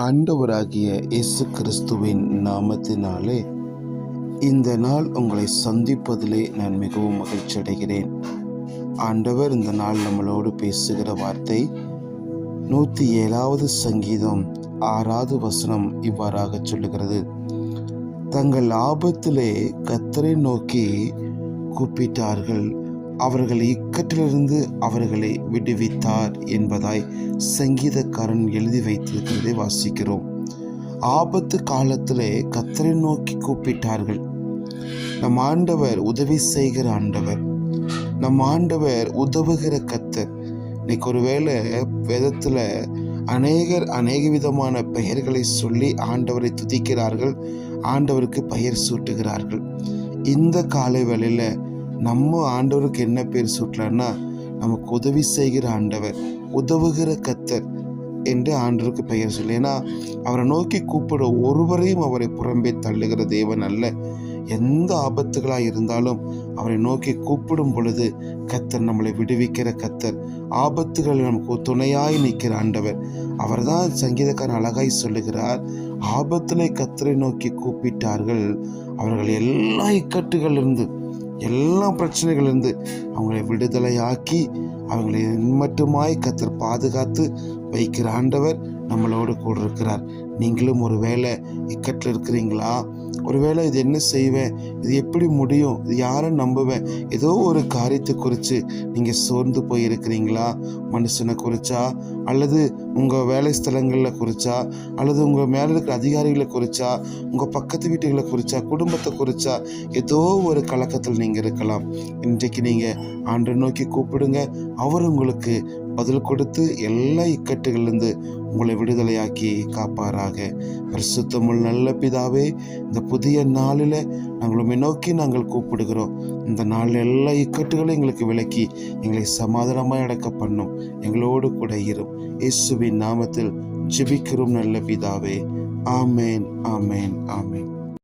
ஆண்டவராகிய இயேசு கிறிஸ்துவின் நாமத்தினாலே இந்த நாள் உங்களை சந்திப்பதிலே நான் மிகவும் மகிழ்ச்சி அடைகிறேன். ஆண்டவர் இந்த நாள் நம்மளோடு பேசுகிற வார்த்தை 107வது சங்கீதம் 6வது வசனம் இவ்வாறாக சொல்லுகிறது: தங்கள் ஆபத்திலே கர்த்தரை நோக்கி கூப்பிட்டார்கள், அவர்கள் இக்கட்டிலிருந்து அவர்களை விடுவித்தார் என்பதாய் சங்கீதக்காரன் எழுதி வைத்திருக்கிறதை வாசிக்கிறோம். ஆபத்து காலத்திலே கர்த்தரை நோக்கி கூப்பிட்டார்கள். நம் ஆண்டவர் உதவி செய்கிற ஆண்டவர், நம் ஆண்டவர் உதவுகிற கர்த்தர். இன்னைக்கு ஒருவேளை வேதத்துல அநேக விதமான பெயர்களை சொல்லி ஆண்டவரை துதிக்கிறார்கள், ஆண்டவருக்கு பெயர் சூட்டுகிறார்கள். இந்த காலை வேளையில நம்ம ஆண்டவருக்கு என்ன பேர் சூட்டலான்னா, நமக்கு உதவி செய்கிற ஆண்டவர், உதவுகிற கர்த்தர் என்று ஆண்டவருக்கு பெயர் சொல்லி. ஏன்னா அவரை நோக்கி கூப்பிட ஒருவரையும் அவரை புறம்பே தள்ளுகிற தேவன் அல்ல. எந்த ஆபத்துகளாக இருந்தாலும் அவரை நோக்கி கூப்பிடும் பொழுது கர்த்தர் நம்மளை விடுவிக்கிற கர்த்தர், ஆபத்துகள் நமக்கு துணையாய் நிற்கிற ஆண்டவர். அவர் தான் சங்கீதக்காரன் அழகாய் சொல்லுகிறார், ஆபத்திலே கர்த்தரை நோக்கி கூப்பிட்டார்கள், அவர்கள் எல்லா இக்கட்டுகளிலிருந்து எல்லா பிரச்சனைகளிலிருந்து அவங்களை விடுதலையாக்கி அவங்களை மட்டுமாய் கர்த்தர் பாதுகாத்து வைக்கிற ஆண்டவர் நம்மளோடு கூட இருக்கிறார். நீங்களும் ஒரு வேளை இக்கட்டில் இருக்கிறீங்களா? ஒருவேளை இது என்ன செய்வேன், இது எப்படி முடியும், இது யாரை நம்புவேன், ஏதோ ஒரு காரியத்தை குறித்து நீங்கள் சோர்ந்து போயிருக்கிறீங்களா? மனுஷனை குறிச்சா, அல்லது உங்கள் வேலை ஸ்தலங்களில் குறிச்சா, அல்லது உங்கள் மேலே இருக்கிற அதிகாரிகளை குறிச்சா, உங்கள் பக்கத்து வீட்டுகளை குறிச்சா, குடும்பத்தை குறிச்சா, ஏதோ ஒரு கலக்கத்தில் நீங்கள் இருக்கலாம். இன்றைக்கு நீங்கள் ஆண்டவரை நோக்கி கூப்பிடுங்க, அவர் உங்களுக்கு பதில் கொடுத்து எல்லா இக்கட்டுகளிலிருந்து உங்களை விடுதலையாக்கி காப்பாராக. பரிசுத்தமுள்ள நல்ல பிதாவே, இந்த புதிய நாளில் நாங்கள் நோக்கி நாங்கள் கூப்பிடுகிறோம். இந்த நாளில் எல்லா இக்கட்டுகளையும் எங்களுக்கு விலக்கி எங்களை சமாதானமாய் அடக்க பண்ணும். எங்களோடு கூட இரும். இயேசுவின் நாமத்தில் ஜெபிக்கிறோம் நல்ல பிதாவே. ஆமேன், ஆமேன், ஆமேன்.